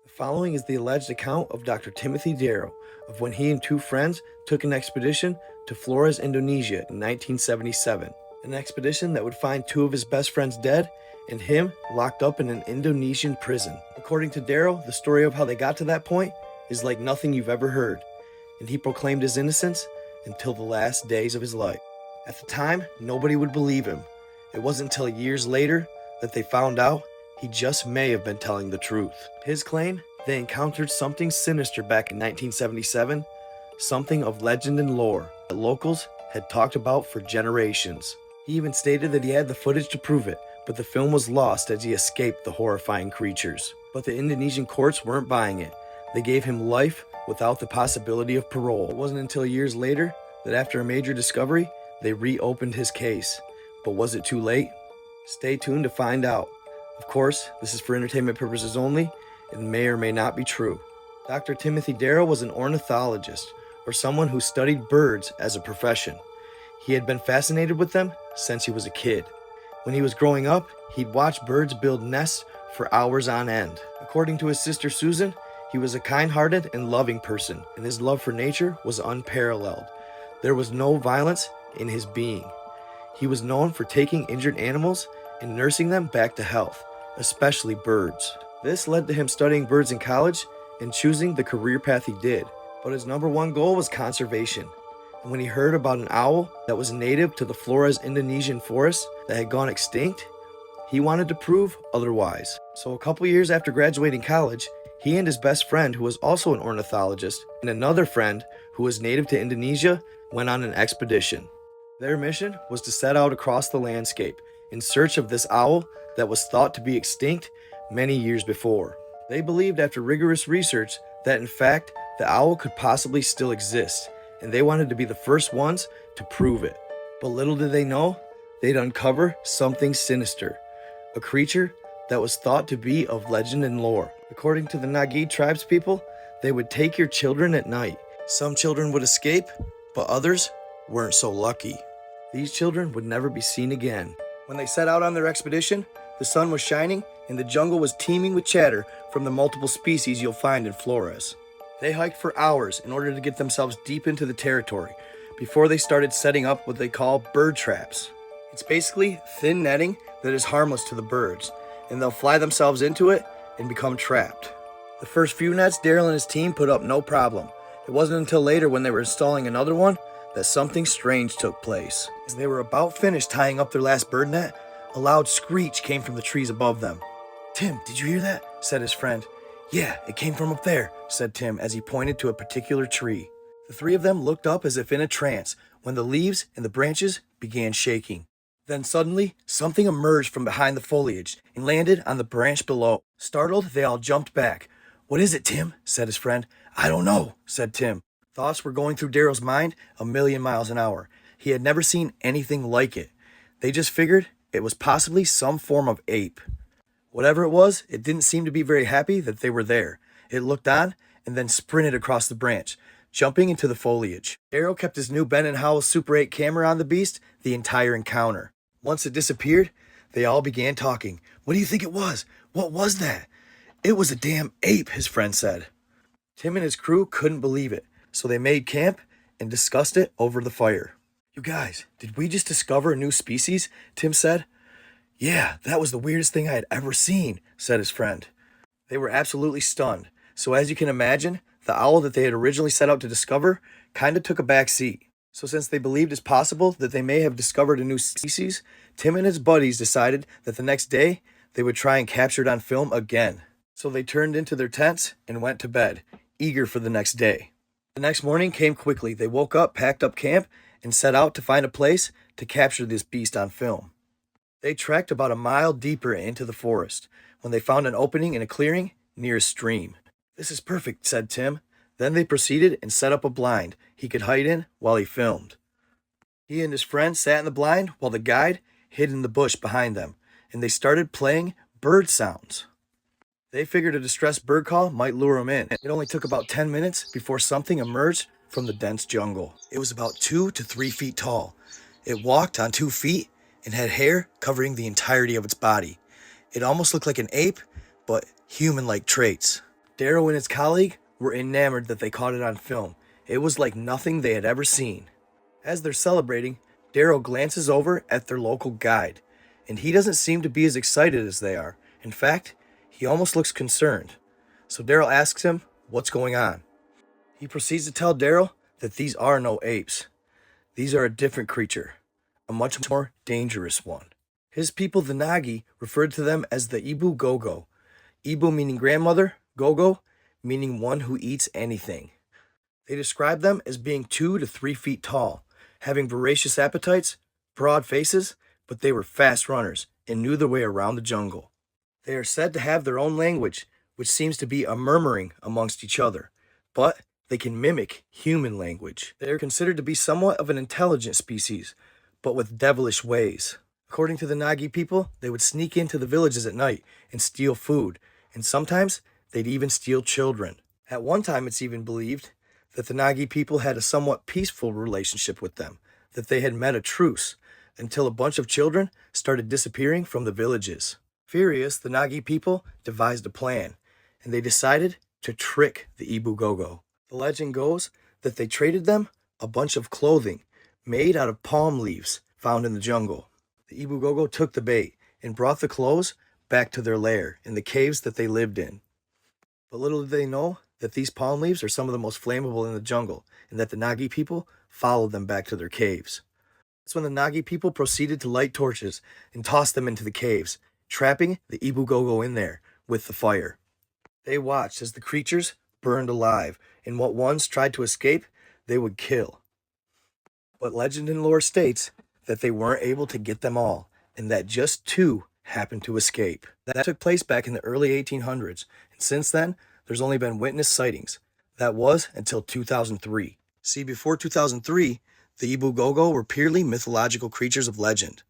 The following is the alleged account of Dr. Timothy Darrow of when he and two friends took an expedition to Flores Indonesia in 1977. An expedition that would find two of his best friends dead and him locked up in an Indonesian prison. According to Darrow, the story of how they got to that point is like nothing you've ever heard, and he proclaimed his innocence until the last days of his life. At the time, nobody would believe him. It wasn't until years later that they found out he just may have been telling the truth. His claim, they encountered something sinister back in 1977, something of legend and lore that locals had talked about for generations. He even stated that he had the footage to prove it, but the film was lost as he escaped the horrifying creatures. But the Indonesian courts weren't buying it. They gave him life without the possibility of parole. It wasn't until years later that after a major discovery, they reopened his case. But was it too late? Stay tuned to find out. Of course, this is for entertainment purposes only and may or may not be true. Dr. Timothy Darrow was an ornithologist, or someone who studied birds as a profession. He had been fascinated with them since he was a kid. When he was growing up, he'd watch birds build nests for hours on end. According to his sister Susan, he was a kind-hearted and loving person, and his love for nature was unparalleled. There was no violence in his being. He was known for taking injured animals and nursing them back to health, especially birds. This led to him studying birds in college and choosing the career path he did. But his number one goal was conservation. And when he heard about an owl that was native to the Flores Indonesian forest that had gone extinct, he wanted to prove otherwise. So a couple years after graduating college, he and his best friend, who was also an ornithologist, and another friend who was native to Indonesia, went on an expedition. Their mission was to set out across the landscape in search of this owl that was thought to be extinct many years before. They believed after rigorous research that in fact the owl could possibly still exist, and they wanted to be the first ones to prove it. But little did they know, they'd uncover something sinister, a creature that was thought to be of legend and lore. According to the Nagi tribespeople, they would take your children at night. Some children would escape, but others weren't so lucky. These children would never be seen again. When they set out on their expedition, the sun was shining and the jungle was teeming with chatter from the multiple species you'll find in Flores. They hiked for hours in order to get themselves deep into the territory before they started setting up what they call bird traps. It's basically thin netting that is harmless to the birds, and they'll fly themselves into it and become trapped. The first few nets Darryl and his team put up no problem. It wasn't until later when they were installing another one that something strange took place. As they were about finished tying up their last bird net, a loud screech came from the trees above them. "Tim, did you hear that?" said his friend. "Yeah, it came from up there," said Tim as he pointed to a particular tree. The three of them looked up as if in a trance when the leaves and the branches began shaking. Then suddenly, something emerged from behind the foliage and landed on the branch below. Startled, they all jumped back. "What is it, Tim?" said his friend. "I don't know," said Tim. Thoughts were going through Darrow's mind a million miles an hour. He had never seen anything like it. They just figured it was possibly some form of ape. Whatever it was, it didn't seem to be very happy that they were there. It looked on and then sprinted across the branch, jumping into the foliage. Darrow kept his new Ben & Howell Super 8 camera on the beast the entire encounter. Once it disappeared, they all began talking. "What do you think it was? What was that?" "It was a damn ape," his friend said. Tim and his crew couldn't believe it, so they made camp and discussed it over the fire. "You guys, did we just discover a new species?" Tim said. "Yeah, that was the weirdest thing I had ever seen," said his friend. They were absolutely stunned, so as you can imagine, the owl that they had originally set out to discover kinda took a back seat. So since they believed it's possible that they may have discovered a new species, Tim and his buddies decided that the next day they would try and capture it on film again. So they turned into their tents and went to bed, eager for the next day. The next morning came quickly. They woke up, packed up camp, and set out to find a place to capture this beast on film. They trekked about a mile deeper into the forest when they found an opening in a clearing near a stream. "This is perfect," said Tim. Then they proceeded and set up a blind he could hide in while he filmed. He and his friend sat in the blind while the guide hid in the bush behind them, and they started playing bird sounds. They figured a distressed bird call might lure him in. It only took about 10 minutes before something emerged from the dense jungle. It was about 2 to 3 feet tall. It walked on 2 feet and had hair covering the entirety of its body. It almost looked like an ape, but human-like traits. Darrow and his colleague were enamored that they caught it on film. It was like nothing they had ever seen. As they're celebrating, Darrow glances over at their local guide, and he doesn't seem to be as excited as they are. In fact, he almost looks concerned. So Darrow asks him what's going on. He proceeds to tell Darrow that these are no apes. These are a different creature, a much more dangerous one. His people, the Nagi, referred to them as the Ibugogo. Ibu meaning grandmother, Gogo meaning one who eats anything. They describe them as being 2 to 3 feet tall, having voracious appetites, broad faces, but they were fast runners and knew their way around the jungle. They are said to have their own language, which seems to be a murmuring amongst each other, but they can mimic human language. They are considered to be somewhat of an intelligent species, but with devilish ways. According to the Nagi people, they would sneak into the villages at night and steal food, and sometimes they'd even steal children. At one time, it's even believed that the Nagi people had a somewhat peaceful relationship with them, that they had met a truce, until a bunch of children started disappearing from the villages. Furious, the Nagi people devised a plan, and they decided to trick the Ibugogo. The legend goes that they traded them a bunch of clothing made out of palm leaves found in the jungle. The Ibugogo took the bait and brought the clothes back to their lair in the caves that they lived in. But little did they know that these palm leaves are some of the most flammable in the jungle, and that the Nagi people followed them back to their caves. That's when the Nagi people proceeded to light torches and toss them into the caves, trapping the Ibugogo in there with the fire. They watched as the creatures burned alive, and what ones tried to escape, they would kill. But legend and lore states that they weren't able to get them all, and that just 2 happened to escape. That took place back in the early 1800s, and since then, there's only been witness sightings. That was until 2003. See, before 2003, the Ibugogo were purely mythological creatures of legend,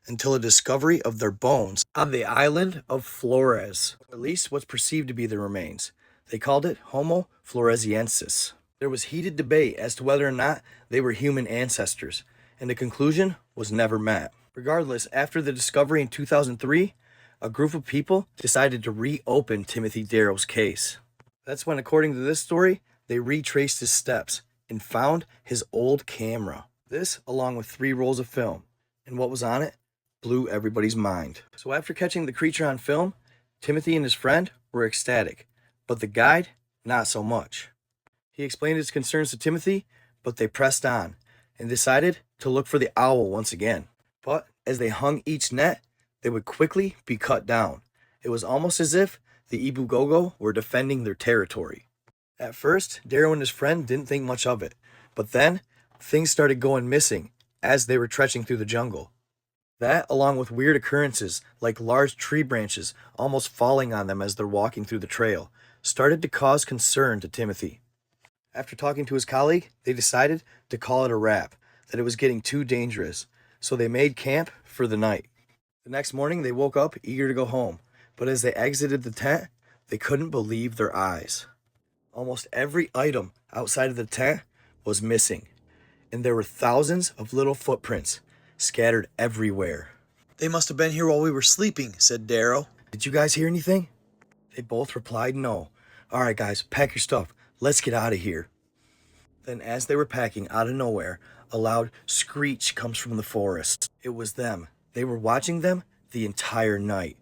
until a discovery of their bones on the island of Flores, or at least what's perceived to be their remains. They called it Homo floresiensis. There was heated debate as to whether or not they were human ancestors, and the conclusion was never met. Regardless, after the discovery in 2003, a group of people decided to reopen Timothy Darrow's case. That's when, according to this story, they retraced his steps and found his old camera. This, along with 3 rolls of film, and what was on it, blew everybody's mind. So after catching the creature on film, Timothy and his friend were ecstatic, but the guide, not so much. He explained his concerns to Timothy, but they pressed on and decided to look for the owl once again. But as they hung each net, they would quickly be cut down. It was almost as if the Ibugogo were defending their territory. At first, Darrow and his friend didn't think much of it, but then things started going missing as they were trekking through the jungle. That, along with weird occurrences like large tree branches almost falling on them as they're walking through the trail, started to cause concern to Timothy. After talking to his colleague, they decided to call it a wrap, that it was getting too dangerous, so they made camp for the night. The next morning, they woke up eager to go home, but as they exited the tent, they couldn't believe their eyes. Almost every item outside of the tent was missing, and there were thousands of little footprints scattered everywhere. "They must have been here while we were sleeping," said Darrow. "Did you guys hear anything?" They both replied no. "All right, guys, pack your stuff. Let's get out of here." Then, as they were packing, out of nowhere, a loud screech comes from the forest. It was them. They were watching them the entire night.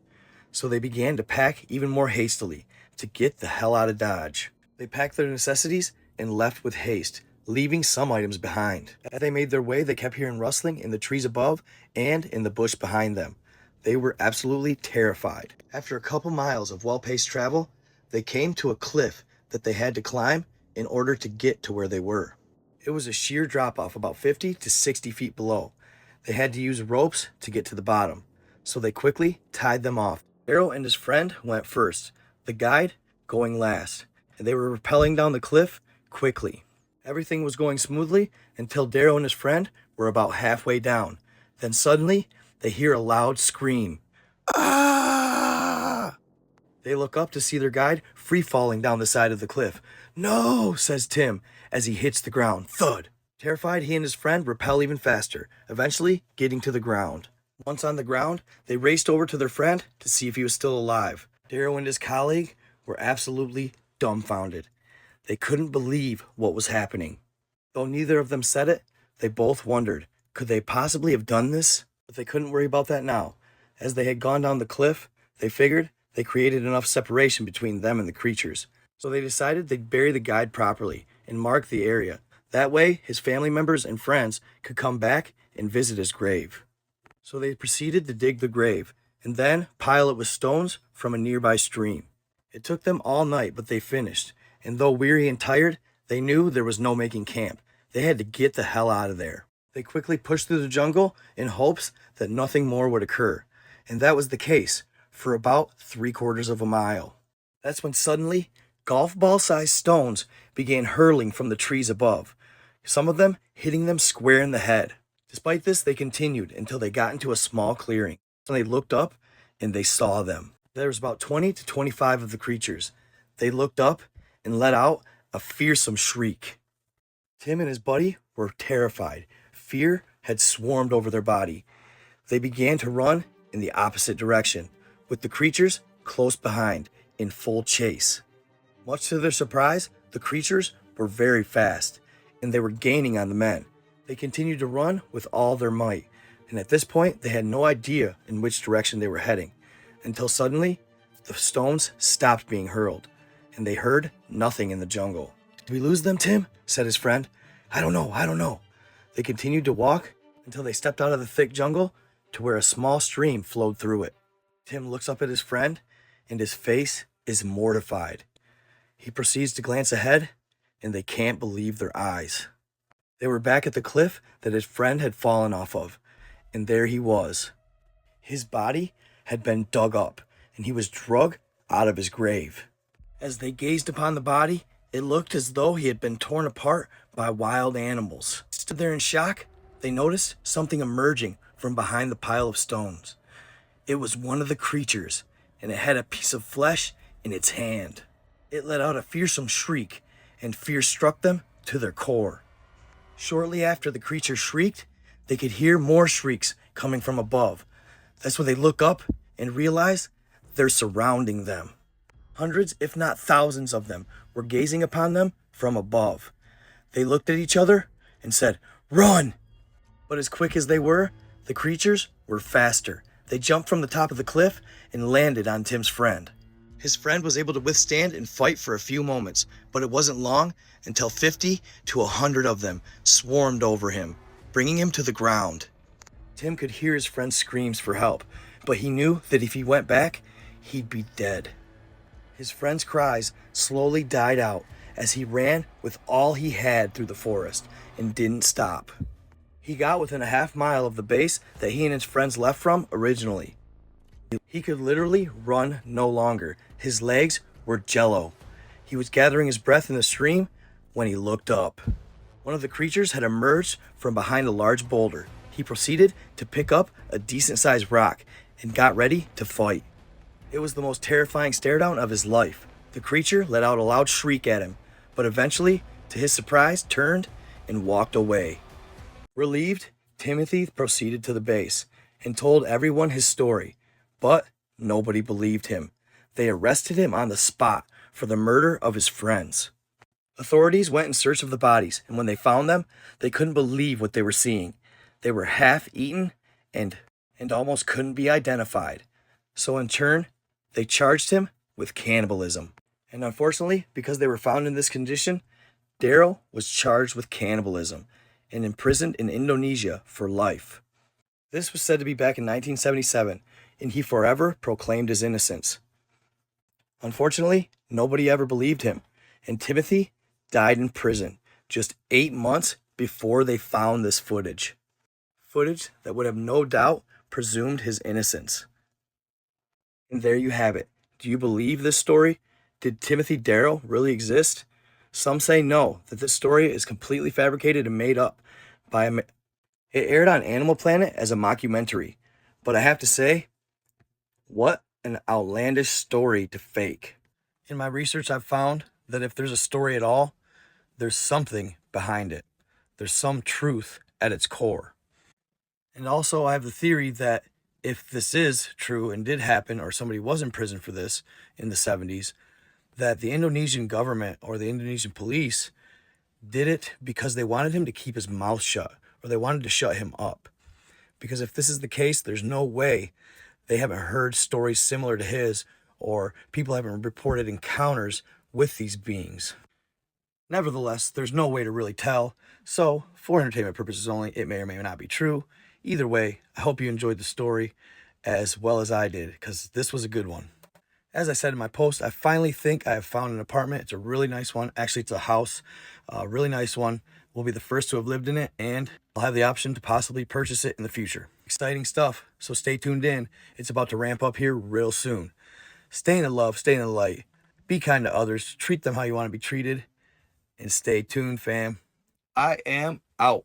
So they began to pack even more hastily to get the hell out of Dodge. They packed their necessities and left with haste, leaving some items behind. As they made their way, they kept hearing rustling in the trees above and in the bush behind them. They were absolutely terrified. After a couple miles of well-paced travel, they came to a cliff that they had to climb in order to get to where they were. It was a sheer drop-off about 50 to 60 feet below. They had to use ropes to get to the bottom, so they quickly tied them off. Darrow and his friend went first, the guide going last, and they were rappelling down the cliff quickly. Everything was going smoothly until Darrow and his friend were about halfway down. Then suddenly, they hear a loud scream. "Ah!" They look up to see their guide free-falling down the side of the cliff. "No," says Tim as he hits the ground. Thud. Terrified, he and his friend rappel even faster, eventually getting to the ground. Once on the ground, they raced over to their friend to see if he was still alive. Darrow and his colleague were absolutely dumbfounded. They couldn't believe what was happening. Though neither of them said it, they both wondered, could they possibly have done this? But they couldn't worry about that now. As they had gone down the cliff, they figured they created enough separation between them and the creatures. So they decided they'd bury the guide properly and mark the area. That way, his family members and friends could come back and visit his grave. So they proceeded to dig the grave and then pile it with stones from a nearby stream. It took them all night, but they finished. And though weary and tired, they knew there was no making camp. They had to get the hell out of there. They quickly pushed through the jungle in hopes that nothing more would occur. And that was the case for about 3/4 of a mile. That's when suddenly, golf ball-sized stones began hurling from the trees above, some of them hitting them square in the head. Despite this, they continued until they got into a small clearing. And they looked up and they saw them. There was about 20 to 25 of the creatures. They looked up and let out a fearsome shriek. Tim and his buddy were terrified. Fear had swarmed over their body. They began to run in the opposite direction, with the creatures close behind, in full chase. Much to their surprise, the creatures were very fast, and they were gaining on the men. They continued to run with all their might, and at this point, they had no idea in which direction they were heading, until suddenly, the stones stopped being hurled, and they heard nothing in the jungle. "Did we lose them, Tim?" said his friend. I don't know. They continued to walk until they stepped out of the thick jungle to where a small stream flowed through it. Tim looks up at his friend, and his face is mortified. He proceeds to glance ahead, and they can't believe their eyes. They were back at the cliff that his friend had fallen off of, and there he was. His body had been dug up, and he was dragged out of his grave. As they gazed upon the body, it looked as though he had been torn apart by wild animals. Stood there in shock, they noticed something emerging from behind the pile of stones. It was one of the creatures, and it had a piece of flesh in its hand. It let out a fearsome shriek, and fear struck them to their core. Shortly after the creature shrieked, they could hear more shrieks coming from above. That's when they look up and realize they're surrounding them. Hundreds, if not thousands of them, were gazing upon them from above. They looked at each other and said, "Run!" But as quick as they were, the creatures were faster. They jumped from the top of the cliff and landed on Tim's friend. His friend was able to withstand and fight for a few moments, but it wasn't long until 50 to 100 of them swarmed over him, bringing him to the ground. Tim could hear his friend's screams for help, but he knew that if he went back, he'd be dead. His friend's cries slowly died out as he ran with all he had through the forest and didn't stop. He got within a half mile of the base that he and his friends left from originally. He could literally run no longer. His legs were jello. He was gathering his breath in the stream when he looked up. One of the creatures had emerged from behind a large boulder. He proceeded to pick up a decent-sized rock and got ready to fight. It was the most terrifying stare-down of his life. The creature let out a loud shriek at him, but eventually, to his surprise, turned and walked away. Relieved, Timothy proceeded to the base and told everyone his story, but nobody believed him. They arrested him on the spot for the murder of his friends. Authorities went in search of the bodies, and when they found them, they couldn't believe what they were seeing. They were half-eaten and almost couldn't be identified. So in turn, they charged him with cannibalism. And unfortunately, because they were found in this condition, Darrow was charged with cannibalism and imprisoned in Indonesia for life. This was said to be back in 1977, and he forever proclaimed his innocence. Unfortunately, nobody ever believed him, and Timothy died in prison just 8 months before they found this footage. Footage that would have no doubt presumed his innocence. And there you have it. Do you believe this story? Did Timothy Darrow really exist? Some say no, that this story is completely fabricated and made up by It aired on Animal Planet as a mockumentary, but I have to say, what an outlandish story to fake. In my research, I've found that if there's a story at all, there's something behind it. There's some truth at its core. And also, I have the theory that if this is true and did happen, or somebody was in prison for this in the 70s, that the Indonesian government or the Indonesian police did it because they wanted him to keep his mouth shut, or they wanted to shut him up. Because if this is the case, there's no way they haven't heard stories similar to his, or people haven't reported encounters with these beings. Nevertheless, there's no way to really tell, so for entertainment purposes only, it may or may not be true. Either way, I hope you enjoyed the story as well as I did, because this was a good one. As I said in my post, I finally think I have found an apartment. It's a really nice one. Actually, it's a house, a really nice one. We'll be the first to have lived in it, and I'll have the option to possibly purchase it in the future. Exciting stuff, so stay tuned in. It's about to ramp up here real soon. Stay in the love, stay in the light. Be kind to others. Treat them how you want to be treated. And stay tuned, fam. I am out.